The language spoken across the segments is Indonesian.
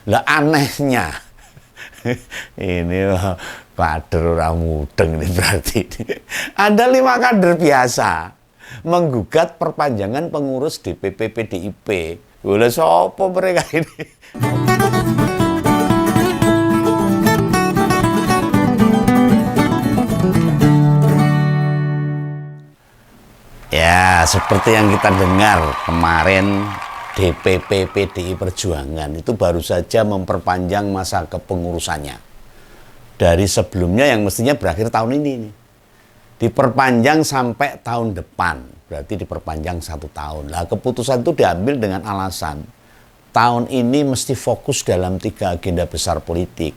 Lah anehnya ini kader orang mudeng ini berarti. Ada 5 kader biasa menggugat perpanjangan pengurus DPP PDIP. Boleh sopo mereka ini? Ya, seperti yang kita dengar kemarin, DPP PDI Perjuangan itu baru saja memperpanjang masa kepengurusannya. Dari sebelumnya yang mestinya berakhir tahun ini nih. Diperpanjang sampai tahun depan, berarti diperpanjang 1 tahun. Lah keputusan itu diambil dengan alasan tahun ini mesti fokus dalam 3 agenda besar politik,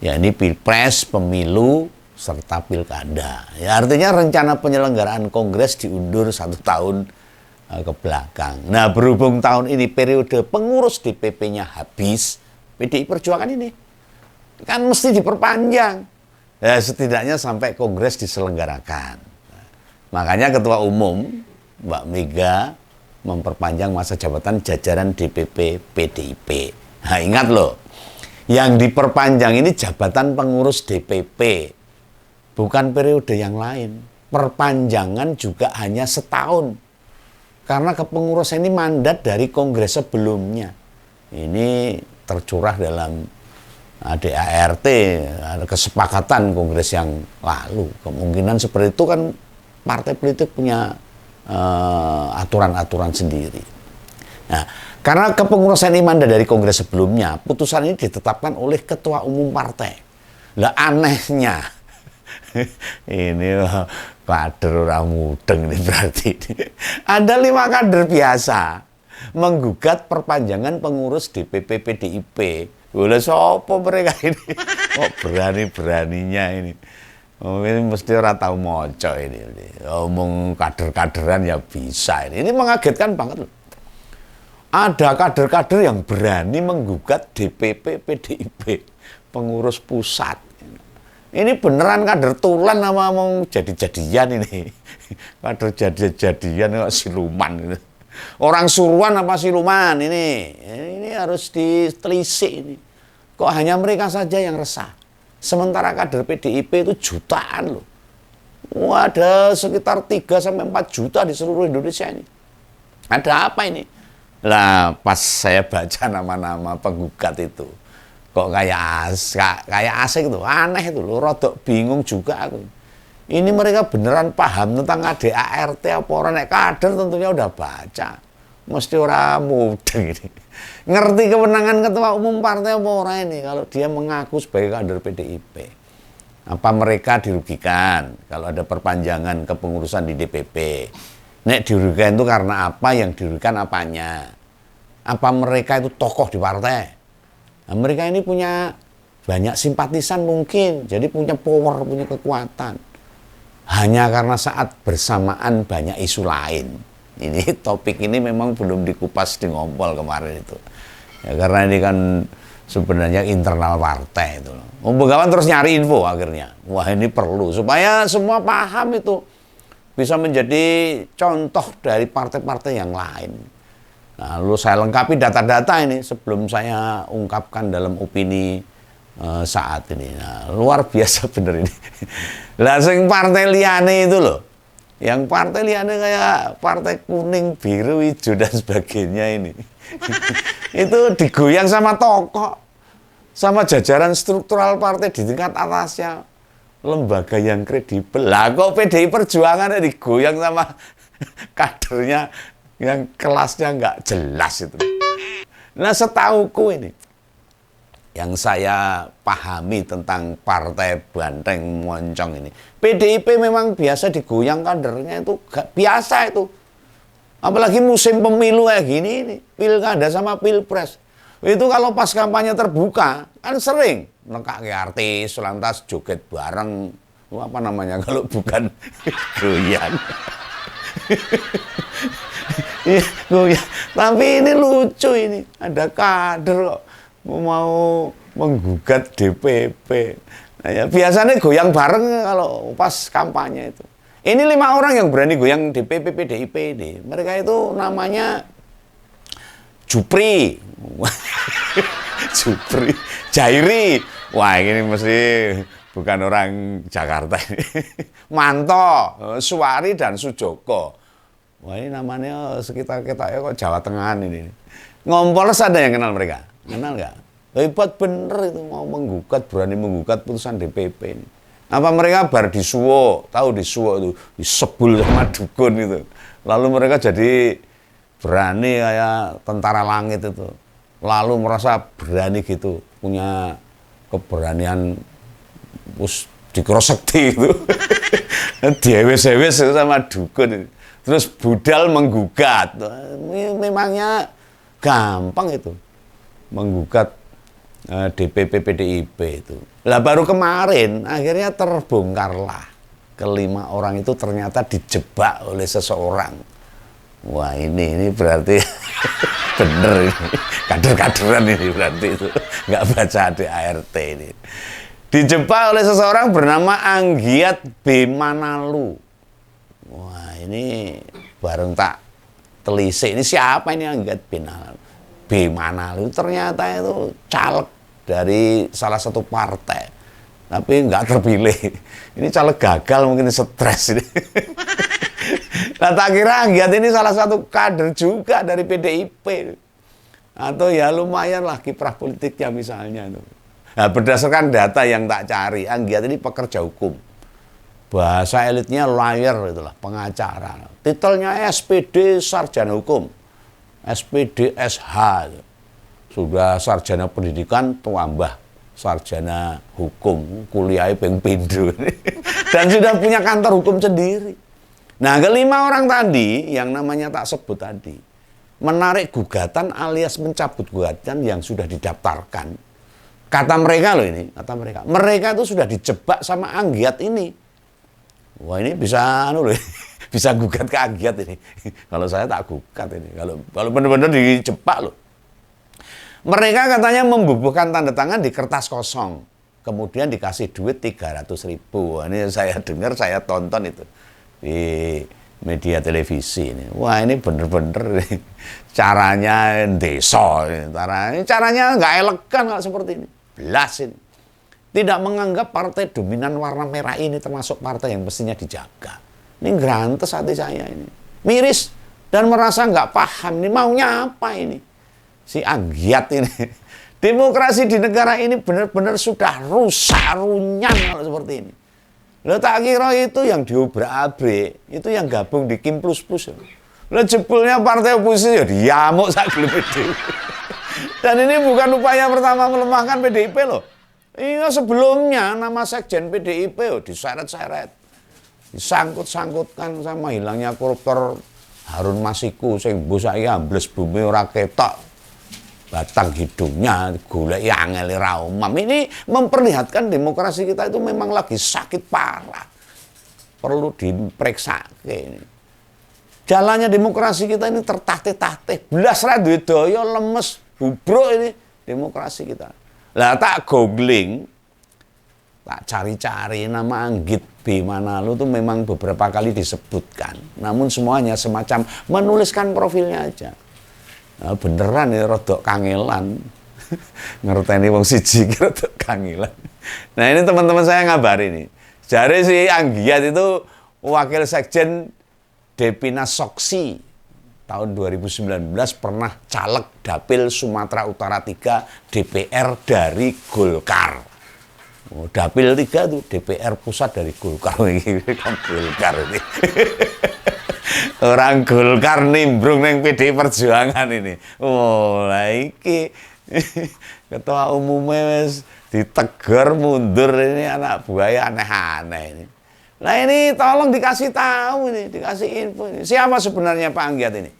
yakni Pilpres, Pemilu, serta Pilkada. Ya, artinya rencana penyelenggaraan Kongres diundur 1 tahun ke belakang. Nah, berhubung tahun ini periode pengurus DPP-nya habis, PDI Perjuangan ini kan mesti diperpanjang. Ya, setidaknya sampai Kongres diselenggarakan. Makanya Ketua Umum Mbak Mega memperpanjang masa jabatan jajaran DPP PDIP. Nah, ingat loh, yang diperpanjang ini jabatan pengurus DPP, bukan periode yang lain. Perpanjangan juga hanya setahun. Karena kepengurusan ini mandat dari Kongres sebelumnya. Ini tercurah dalam ADART, ada kesepakatan Kongres yang lalu. Kemungkinan seperti itu kan partai politik punya aturan-aturan sendiri. Nah, karena kepengurusan ini mandat dari Kongres sebelumnya, putusan ini ditetapkan oleh Ketua Umum partai. Lah anehnya, ini kader orang mudeng ini berarti. Ada 5 kader biasa menggugat perpanjangan pengurus DPP PDIP. Boleh sopo mereka ini? Kok berani-beraninya ini? Oh, ini mesti orang tahu moco ini. Ngomong kader-kaderan ya bisa ini. Ini mengagetkan banget loh. Ada kader-kader yang berani menggugat DPP PDIP, pengurus pusat. Ini beneran kader tulen sama mau jadi-jadian ini. Kader jadi-jadian kok siluman ini. Orang suruhan apa siluman ini? Ini harus ditelisik ini. Kok hanya mereka saja yang resah? Sementara kader PDIP itu jutaan loh. Wah, ada sekitar 3-4 juta di seluruh Indonesia ini. Ada apa ini? Lah, pas saya baca nama-nama penggugat itu, kok kayak asing tuh, aneh itu loh, rodok bingung juga aku. Ini mereka beneran paham tentang ADART apa orang nek kader tentunya udah baca. Mesti orang mudeng ini. Ngerti kewenangan ketua umum partai apa orang ini kalau dia mengaku sebagai kader PDIP. Apa mereka dirugikan kalau ada perpanjangan kepengurusan di DPP? Nek dirugikan itu karena apa, yang dirugikan apanya? Apa mereka itu tokoh di partai? Nah, mereka ini punya banyak simpatisan mungkin, jadi punya power, punya kekuatan. Hanya karena saat bersamaan banyak isu lain. Ini topik ini memang belum dikupas di ngompol kemarin itu. Ya, karena ini kan sebenarnya internal partai itu. Begawan terus nyari info akhirnya. Wah, ini perlu supaya semua paham itu. Bisa menjadi contoh dari partai-partai yang lain. Nah, lalu saya lengkapi data-data ini sebelum saya ungkapkan dalam opini saat ini. Nah, luar biasa bener ini. Lah sing partai liane itu loh. Yang partai liane kayak partai kuning, biru, hijau dan sebagainya ini. Itu digoyang sama tokoh, sama jajaran struktural partai di tingkat atasnya, lembaga yang kredibel. Lah kok PDI Perjuangan digoyang sama kadernya yang kelasnya nggak jelas itu. Nah, setauku ini, yang saya pahami tentang partai banteng moncong ini, PDIP memang biasa digoyang kadernya itu gak biasa itu. Apalagi musim pemilu kayak gini ini, pilkada sama pilpres. Itu kalau pas kampanye terbuka kan sering nekake artis lantas joget bareng, apa namanya kalau bukan goyang. Goyang. Tapi ini lucu ini, ada kader kok mau menggugat DPP. Nah, ya, biasanya goyang bareng kalau pas kampanye itu. Ini 5 orang yang berani goyang DPP PDIP ini. Mereka itu namanya Jupri. Jupri, Jairi. Wah, ini mesti bukan orang Jakarta ini. Manto, Suwari dan Sujoko. Wah, ini namanya sekitar kita ya kok Jawa Tengah ini. Ngompol ada yang kenal mereka? Kenal nggak? Hebat bener itu, mau menggugat, berani menggugat putusan DPP ini. Apa mereka bar disuwo, tahu disuwo itu, disebul sama dukun itu. Lalu mereka jadi berani kayak tentara langit itu. Lalu merasa berani gitu, punya keberanian dikira sekti itu. Diewes-ewes sama dukun. Terus budal menggugat. Memangnya gampang itu. Menggugat DPP PDIP itu. Lah baru kemarin akhirnya terbongkarlah. Kelima orang itu ternyata dijebak oleh seseorang. Wah, ini berarti bener ini. Kader-kaderan ini berarti itu. Nggak baca ADART ini. Dijebak oleh seseorang bernama Anggiat B. Manalu. Wah, ini bareng tak telisik. Ini siapa ini Anggiat B. Manalu? Ternyata itu caleg dari salah satu partai. Tapi nggak terpilih. Ini caleg gagal, mungkin stres ini. Nah, tak kira Anggiat ini salah satu kader juga dari PDIP. Atau ya lumayan lah kiprah politiknya misalnya. Nah, berdasarkan data yang tak cari, Anggiat ini pekerja hukum. Bahasa elitnya lawyer, itulah, pengacara. Titelnya SPD Sarjana Hukum. SPD SH. Sudah sarjana pendidikan, tambah sarjana hukum, kuliahnya ping pindho. Dan sudah punya kantor hukum sendiri. Nah, kelima orang tadi, yang namanya tak sebut tadi, menarik gugatan alias mencabut gugatan yang sudah didaftarkan. Kata mereka loh ini, kata mereka. Mereka itu sudah dijebak sama Anggiat ini. Wah, ini bisa bisa gugat ke Anggiat ini. Kalau saya tak gugat ini. Kalau benar-benar dijebak loh. Mereka katanya membubuhkan tanda tangan di kertas kosong. Kemudian dikasih duit 300.000. Ini saya dengar, saya tonton itu di media televisi ini. Wah, ini bener-bener caranya desa. Caranya nggak elegan kalau seperti ini. Belas ini. Tidak menganggap partai dominan warna merah ini termasuk partai yang mestinya dijaga. Ini gerantes hati saya ini. Miris dan merasa nggak paham. Ini maunya apa ini? Si Anggiat ini. Demokrasi di negara ini benar-benar sudah rusak, runyam kalau seperti ini. Lo tak kira itu yang diobrak-abrik, itu yang gabung di Kim Plus Plus. Lo jebulnya partai oposisi ya diamuk sak gede. Dan ini bukan upaya pertama melemahkan PDIP loh. Iya, sebelumnya nama sekjen PDIP diseret-seret. Disangkut-sangkutkan sama hilangnya koruptor Harun Masiku sing mbok saiki ambles bumi ora ketok. Batang hidungnya golek angel ra umam. Ini memperlihatkan demokrasi kita itu memang lagi sakit parah. Perlu diperiksa ini. Jalannya demokrasi kita ini tertatih-tatih. Belas ra duwe daya, lemes, bubruk ini demokrasi kita. Lah tak googling, tak cari-cari nama Anggit B. Manalu itu memang beberapa kali disebutkan. Namun semuanya semacam menuliskan profilnya aja. Nah, beneran ya rodok kangelan. Ngerteni wong siji rodok kangelan. Nah, ini teman-teman saya ngabari nih. Jare si Anggiat itu wakil sekjen Depina Soksi tahun 2019 pernah caleg Dapil Sumatera Utara 3 DPR dari Golkar. Oh, Dapil 3 itu DPR pusat dari Golkar. Ini kan Golkar ini. Orang Golkar nimbrung neng PD Perjuangan ini. Oh, iki ketua umumnya wis ditegur mundur, ini anak buaya aneh-aneh ini. Nah, ini tolong dikasih tahu ini, dikasih info ini. Siapa sebenarnya Pak Anggiat ini?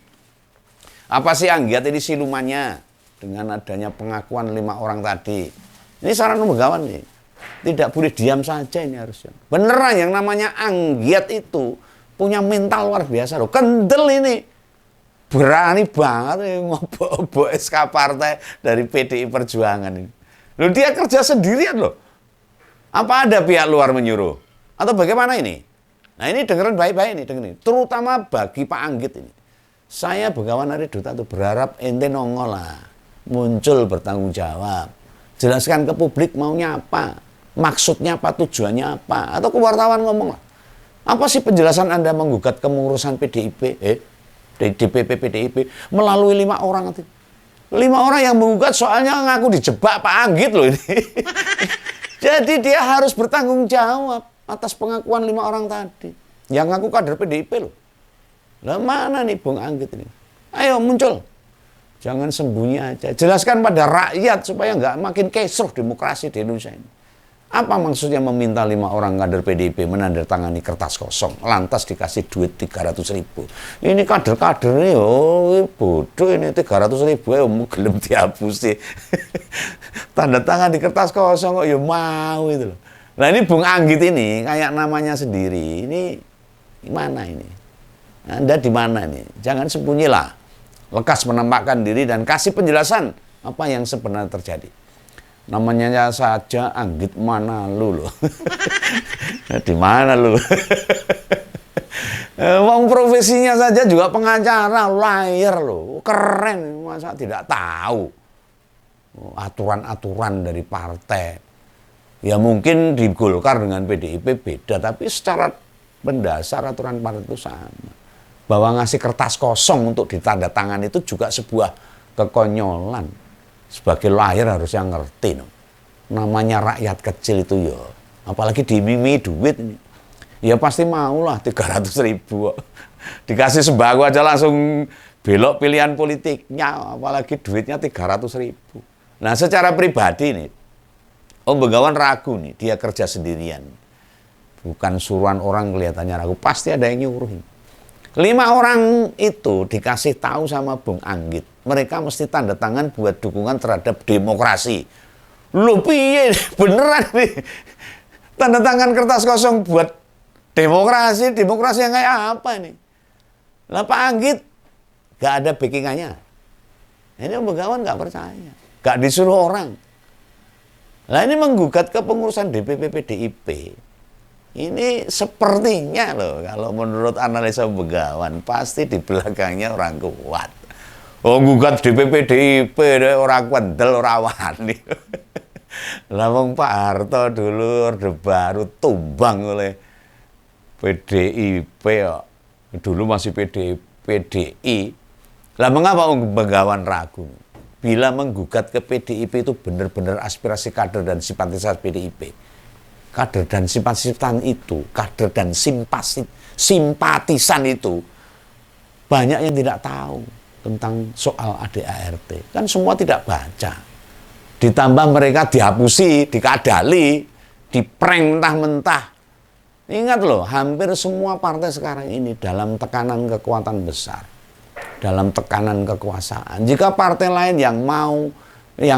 Apa sih Anggiat ini silumannya dengan adanya pengakuan 5 orang tadi? Ini Sarana Begawan nih. Tidak boleh diam saja ini harusnya. Beneran yang namanya Anggiat itu punya mental luar biasa loh. Kendel ini. Berani banget nih ngobok-obok SK partai dari PDI Perjuangan ini. Loh, dia kerja sendirian loh. Apa ada pihak luar menyuruh? Atau bagaimana ini? Nah, ini dengerin baik-baik ini, dengerin. Terutama bagi Pak Anggit ini. Saya Begawan Ari Duta tuh berharap ente nongol lah. muncul bertanggung jawab. Jelaskan ke publik maunya apa, maksudnya apa, tujuannya apa. Atau ke wartawan ngomong lah, apa sih penjelasan Anda menggugat kepengurusan PDIP, DPP PDIP melalui 5 orang nanti. 5 orang yang menggugat soalnya ngaku dijebak Pak Anggit loh ini. Jadi dia harus bertanggung jawab atas pengakuan 5 orang tadi. Yang ngaku kader PDIP loh. Lah mana nih Bung Anggit ini? Ayo muncul. Jangan sembunyi aja. Jelaskan pada rakyat supaya nggak makin kisruh demokrasi di Indonesia ini. Apa maksudnya meminta 5 orang kader PDIP menandatangani kertas kosong, lantas dikasih duit 300.000. Ini kader-kader ini, oh bodoh ini 300.000 ya gelem dihapusi. Tanda tangan di kertas kosong kok ya mau itu loh. Nah ini Bung Anggit ini kayak namanya sendiri. Ini mana ini? Anda di mana ini? Jangan sembunyilah. Lekas menampakkan diri dan kasih penjelasan apa yang sebenarnya terjadi. Namanya saja Anggit mana lu loh. Di mana lu? Wong profesinya saja juga pengacara, lawyer loh. Keren, masa tidak tahu aturan-aturan dari partai. Ya mungkin di Golkar dengan PDIP beda, tapi secara mendasar aturan partai itu sama. Bahwa ngasih kertas kosong untuk ditandatangani itu juga sebuah kekonyolan. Sebagai lawyer harusnya ngerti no. Namanya rakyat kecil itu ya, apalagi diiming duit ini. Ya pasti maulah 300.000. Dikasih sembako aja langsung belok pilihan politiknya, apalagi duitnya 300.000. Nah secara pribadi nih, Om Begawan ragu nih, dia kerja sendirian. Bukan suruhan orang kelihatannya ragu, pasti ada yang nyuruhin. 5 orang itu dikasih tahu sama Bung Anggit, mereka mesti tanda tangan buat dukungan terhadap demokrasi. Loh piye beneran nih. Tanda tangan kertas kosong buat demokrasi, demokrasi yang kayak apa ini? Lah Pak Anggit gak ada backingannya. Ini Om Begawan gak percaya, gak disuruh orang. Lah ini menggugat kepengurusan DPP PDIP. Ini sepertinya loh, kalau menurut analisa Begawan, pasti di belakangnya orang kuat. Oh, gugat DPP DIP, orang kendel, orang wani. Lah wong Pak Harto dulu Orde Baru tumbang oleh PDIP ya. Dulu masih PDI. Lah mengapa Begawan ragu? Bila menggugat ke PDIP itu benar-benar aspirasi kader dan simpatisan PDIP. Kader dan simpatisan itu, kader dan simpatisan itu banyak yang tidak tahu tentang soal ADART. Kan semua tidak baca. Ditambah mereka dihapusi, dikadali, diprank mentah-mentah. Ingat loh, hampir semua partai sekarang ini dalam tekanan kekuatan besar, dalam tekanan kekuasaan. Jika partai lain yang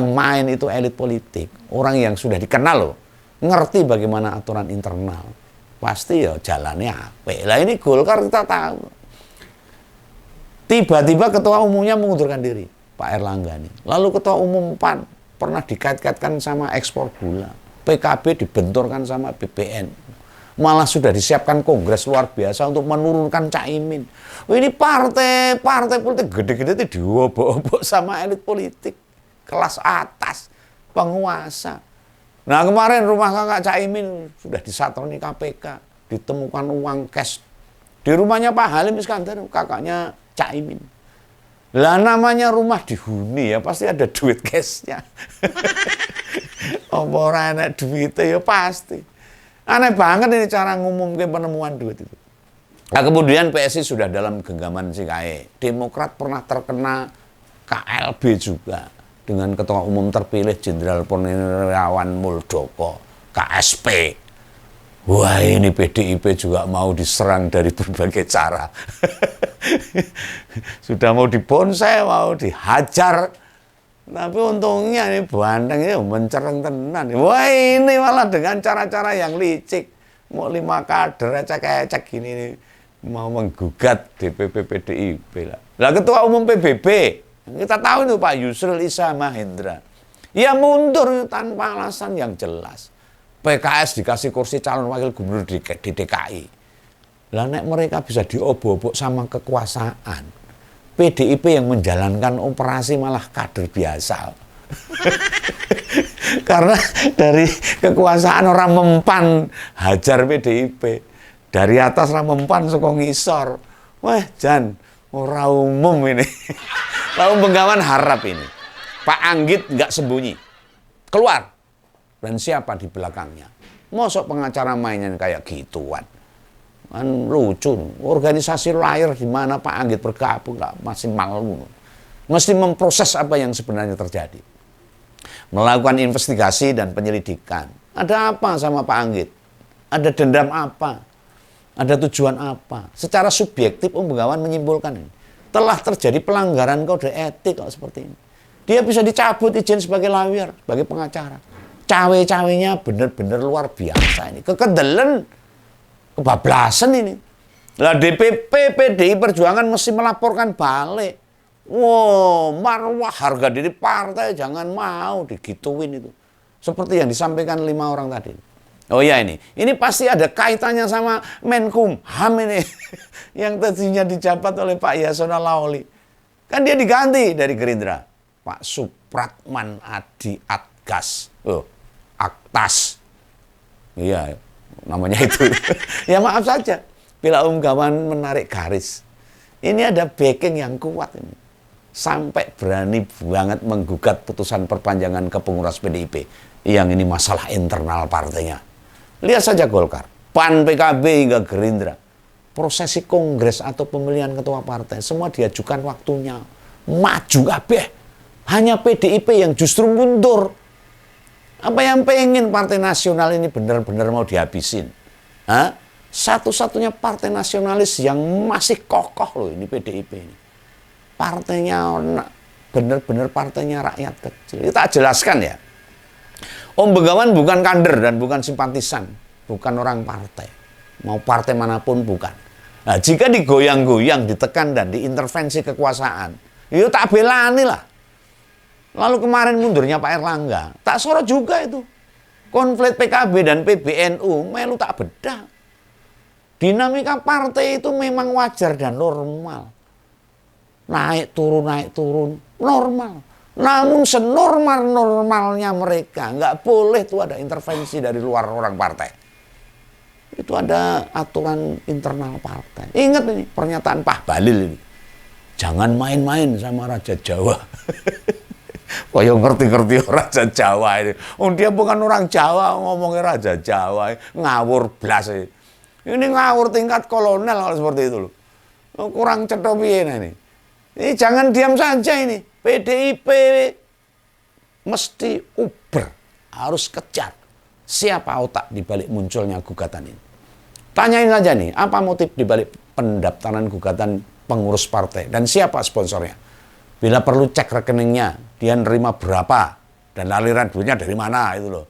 main itu elit politik, orang yang sudah dikenal loh, ngerti bagaimana aturan internal, pasti ya jalannya apik. Lah ini Golkar kita tahu. Tiba-tiba ketua umumnya mengundurkan diri, Pak Erlangga ini. Lalu ketua umum PAN pernah dikait-kaitkan sama ekspor gula. PKB dibenturkan sama BPN. Malah sudah disiapkan kongres luar biasa untuk menurunkan Caimin. Ini partai politik gede-gede itu diobok-obok sama elit politik kelas atas, penguasa. Nah kemarin rumah kakak Caimin sudah disatroni KPK, ditemukan uang cash di rumahnya Pak Halim Iskandar, kakaknya Caimin. Lah namanya rumah dihuni ya pasti ada duit cashnya. Apa ora enak duitnya ya pasti. Aneh banget ini cara ngumumke penemuan duit itu. Nah kemudian PSI sudah dalam genggaman sikae. Demokrat pernah terkena KLB juga. Dengan ketua umum terpilih Jenderal Purnawirawan Muldoko, KSP. Wah ini PDIP juga mau diserang dari berbagai cara. Sudah mau dibonsai, mau dihajar. Tapi untungnya ini Bandeng ini mencereng tenan. Wah ini malah dengan cara-cara yang licik. Mau 5 kader ecek-ecek gini nih. Mau menggugat DPP PDIP lah. Lah ketua umum PBB. Kita tahu itu Pak Yusril Issa Mahendra. Ya mundur tanpa alasan yang jelas. PKS dikasih kursi calon wakil gubernur di DKI. Lah nek mereka bisa diobok-obok sama kekuasaan. PDIP yang menjalankan operasi malah kader biasa. Karena dari kekuasaan orang mempan hajar PDIP. Dari atas orang mempan saka ngisor. Wah, Jan, ora umum ini. Lalu Bengawan harap ini Pak Anggit nggak sembunyi. Keluar. Dan siapa di belakangnya? Mosok pengacara mainnya kayak gituan. Kan lucu. Organisasi layar di mana Pak Anggit bergabung nggak masih malu. Mesti memproses apa yang sebenarnya terjadi. Melakukan investigasi dan penyelidikan. Ada apa sama Pak Anggit? Ada dendam apa? Ada tujuan apa? Secara subjektif Bengawan menyimpulkan ini. Telah terjadi pelanggaran kode etik kok seperti ini. Dia bisa dicabut izin sebagai lawyer, sebagai pengacara. Cawe-cawenya benar-benar luar biasa ini. Kekedelen, kebablasan ini. Lah DPP PDI Perjuangan mesti melaporkan balik. Wow, marwah harga diri partai jangan mau digituin itu. Seperti yang disampaikan 5 orang tadi. Oh ya ini pasti ada kaitannya sama Menkumham ini. Yang tadinya dijabat oleh Pak Yasona Lawli. Kan dia diganti dari Gerindra. Pak Supratman Adi Atgas. Oh, Aktas. Iya, namanya itu. Ya maaf saja. Bila Bengawan menarik garis. Ini ada backing yang kuat ini. Sampai berani banget menggugat putusan perpanjangan kepengurusan PDIP. Yang ini masalah internal partainya. Lihat saja Golkar, PAN, PKB hingga Gerindra. Prosesi kongres atau pemilihan ketua partai semua diajukan waktunya. Maju kabeh. Hanya PDIP yang justru mundur. Apa yang pengen partai nasional ini benar-benar mau dihabisin? Hah? Satu-satunya partai nasionalis yang masih kokoh loh ini PDIP ini. Partainya benar-benar partainya rakyat kecil. Kita jelaskan ya. Bengawan bukan kader dan bukan simpatisan, bukan orang partai. Mau partai manapun bukan. Nah, jika digoyang-goyang, ditekan dan diintervensi kekuasaan, ya tak belani lah. Lalu kemarin mundurnya Pak Erlangga, tak sorot juga itu. Konflik PKB dan PBNU, melu tak bedah. Dinamika partai itu memang wajar dan normal. Naik turun, normal. Namun senormal-normalnya mereka, nggak boleh tuh ada intervensi dari luar orang partai. Itu ada aturan internal partai. Ingat ini, pernyataan Pak Balil ini. Jangan main-main sama Raja Jawa. Kok yang ngerti-ngerti Raja Jawa ini. Oh, dia bukan orang Jawa, ngomongnya Raja Jawa. Ngawur blas ini. Ini ngawur tingkat kolonel kalau seperti itu loh. Kurang cetho piye ini. Ini jangan diam saja ini. PDIP mesti uber, harus kejar. Siapa otak dibalik munculnya gugatan ini? Tanyain saja nih, apa motif dibalik pendaftaran gugatan pengurus partai dan siapa sponsornya? Bila perlu cek rekeningnya, dia nerima berapa dan aliran duitnya dari mana itu loh.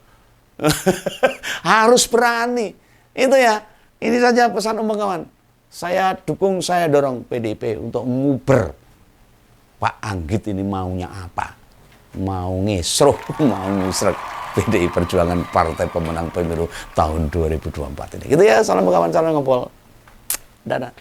Harus berani. Itu ya. Ini saja pesan Bengawan. Saya dukung, saya dorong PDIP untuk nguber. Pak Anggit ini maunya apa? Mau ngesruh, mau ngusrek PDI Perjuangan partai pemenang pemilu tahun 2024 ini. Gitu ya, salam Bengawan, salam ngobrol. Dadah.